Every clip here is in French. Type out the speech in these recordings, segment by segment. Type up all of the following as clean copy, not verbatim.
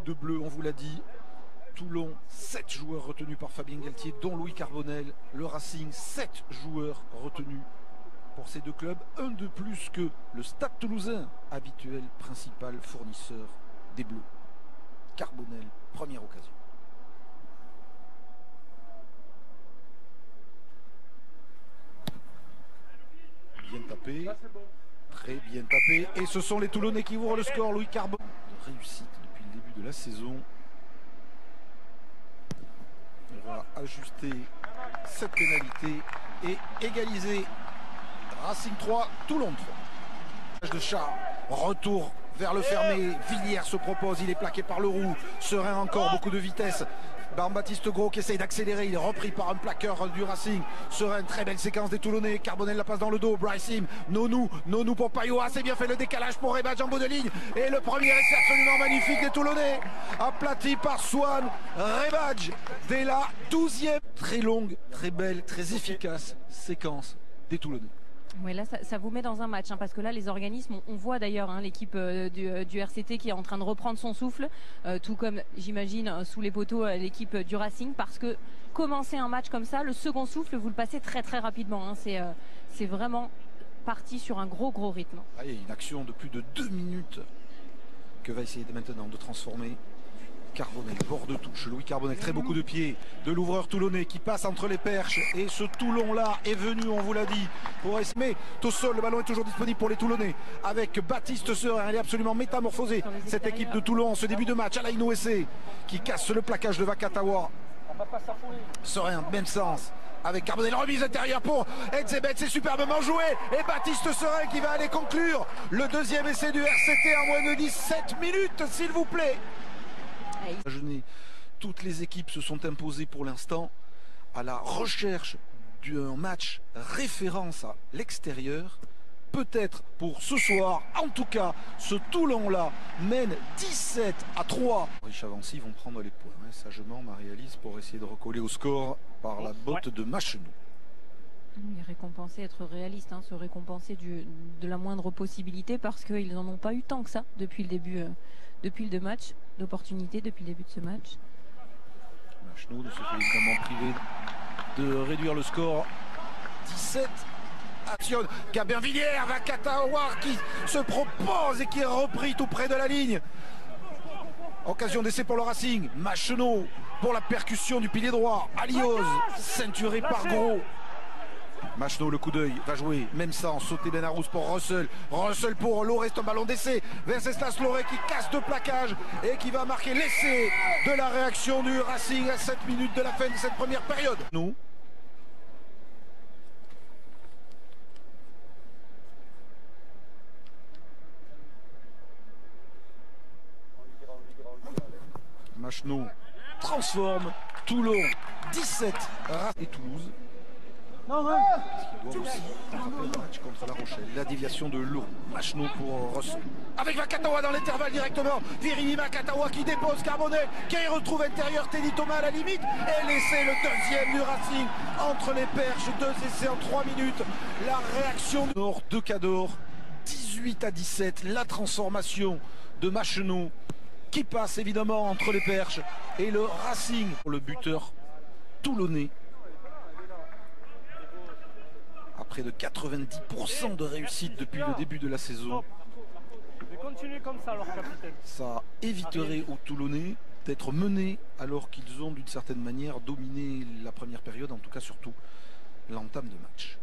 de bleu, on vous l'a dit. Toulon, 7 joueurs retenus par Fabien Galtier, dont Louis Carbonel. Le Racing, 7 joueurs retenus pour ces deux clubs. Un de plus que le Stade Toulousain, habituel principal fournisseur des Bleus. Carbonel, première occasion. Bien tapé, très bien tapé. Et ce sont les Toulonnais qui ouvrent le score. Louis Carbonel. De réussite depuis le début de la saison. On va ajuster cette pénalité et égaliser. Racing 3, Toulon 3. De Chat, retour vers le fermé. Villiers se propose, il est plaqué par le roux. Serein encore, beaucoup de vitesse. Baptiste Gros qui essaye d'accélérer, il est repris par un plaqueur du Racing. Serein, très belle séquence des Toulonnais. Carbonel la passe dans le dos. Bryce Sim, Nonou pour Payoa. C'est bien fait le décalage pour Rebadge en bout de ligne. Et le premier essai absolument magnifique des Toulonnais. Aplati par Swan. Rebadge dès la 12e. Très longue, très belle, très efficace séquence des Toulonnais. Oui, là, ça vous met dans un match, hein, parce que là, les organismes, on voit d'ailleurs l'équipe du RCT qui est en train de reprendre son souffle, tout comme, j'imagine, sous les poteaux, l'équipe du Racing, parce que commencer un match comme ça, le second souffle, vous le passez très très rapidement. Hein, c'est vraiment parti sur un gros rythme. Ah, il y a une action de plus de 2 minutes que va essayer maintenant de transformer Carbonel, bord de touche, Louis Carbonel, très beaucoup de pieds de l'ouvreur toulonnais qui passe entre les perches et ce Toulon-là est venu, on vous l'a dit, pour essayer. Mais au sol, le ballon est toujours disponible pour les Toulonnais avec Baptiste Serein, elle est absolument métamorphosée, cette équipe de Toulon, ce début de match. Alain Ouessé qui casse le plaquage de Vakatawa. Serein, même sens. Avec Carbonel, remise intérieure pour Edzebet, c'est superbement joué. Et Baptiste Serein qui va aller conclure le deuxième essai du RCT en moins de 17 minutes, s'il vous plaît. Toutes les équipes se sont imposées pour l'instant à la recherche d'un match référence à l'extérieur. Peut-être pour ce soir, en tout cas, ce Toulon-là mène 17-3. Rich Avancy vont prendre les points, hein, sagement, Marie-Alice, pour essayer de recoller au score par la botte de Machenou. Oui, récompenser, être réaliste, hein, se récompenser de la moindre possibilité, parce qu'ils n'en ont pas eu tant que ça depuis le début match, d'opportunités depuis le début de ce match. Machenou ne se fait évidemment privé de réduire le score. 17. Action. Gabin Villiers, Vakatawa qui se propose et qui est repris tout près de la ligne. Occasion d'essai pour le Racing. Machenou pour la percussion du pilier droit. Alioz, ceinturé par Gros. Machenou, le coup d'œil, va jouer, même sens, sauter Benarous pour Russell. Russell pour Loré, c'est un ballon d'essai. Venceslas Loré qui casse de plaquage et qui va marquer l'essai de la réaction du Racing à 7 minutes de la fin de cette première période. Nous. Machenou transforme Toulon 17 et Toulouse. Non, ouais. Il doit aussi rattraper le match contre La Rochelle. La déviation de Lourdes. Machenou pour Russell. Avec Vakatawa dans l'intervalle directement. Virini Vakatawa qui dépose Carbonel. Qui retrouve intérieur Teddy Thomas à la limite. Et l'essai, le deuxième du Racing. Entre les perches. 2 essais en 3 minutes. La réaction de Cador. 18-17. La transformation de Machenou. Qui passe évidemment entre les perches. Et le Racing. Pour le buteur toulonnais. Près de 90% de réussite depuis le début de la saison. Ça éviterait aux Toulonnais d'être menés alors qu'ils ont d'une certaine manière dominé la première période, en tout cas surtout l'entame de match.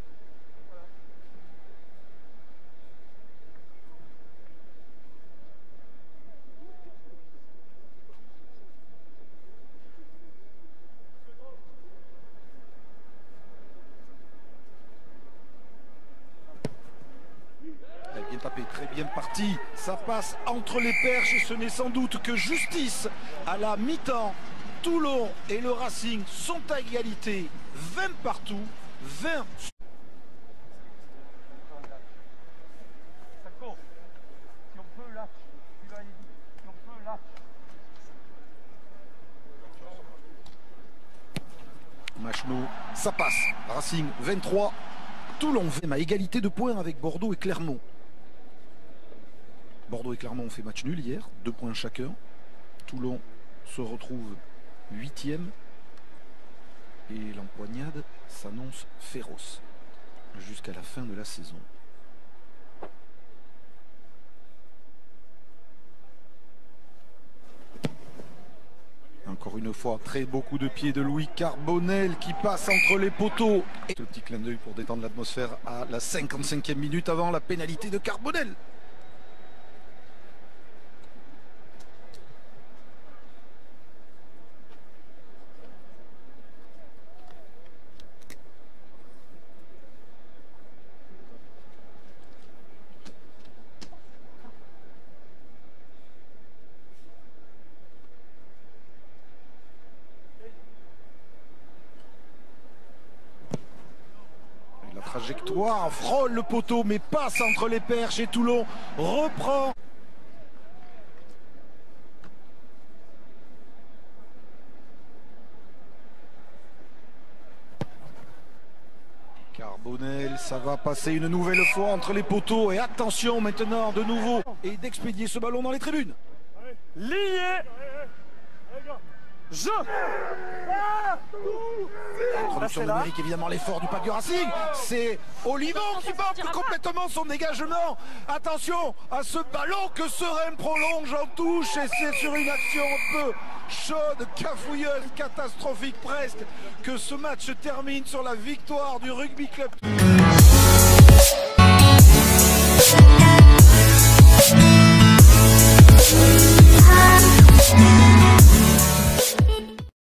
Bien tapé, très bien parti, ça passe entre les perches et ce n'est sans doute que justice à la mi-temps. Toulon et le Racing sont à égalité, 20 partout, 20. Machenou, ça passe, Racing 23, Toulon à égalité de points avec Bordeaux et Clermont. Bordeaux et Clermont ont fait match nul hier, 2 points chacun. Toulon se retrouve 8e et l'empoignade s'annonce féroce jusqu'à la fin de la saison. Encore une fois, très beaucoup de pieds de Louis Carbonel qui passe entre les poteaux. Et le petit clin d'œil pour détendre l'atmosphère à la 55e minute avant la pénalité de Carbonel. Trajectoire, frôle le poteau mais passe entre les perches et Toulon reprend. Carbonel, ça va passer une nouvelle fois entre les poteaux et attention maintenant de nouveau et d'expédier ce ballon dans les tribunes. Lié. Je. Introduction numérique, évidemment l'effort du pack du Racing. C'est Olivon qui manque complètement son dégagement. Attention à ce ballon que Serein prolonge en touche et c'est sur une action un peu chaude, cafouilleuse, catastrophique presque que ce match se termine sur la victoire du Rugby Club.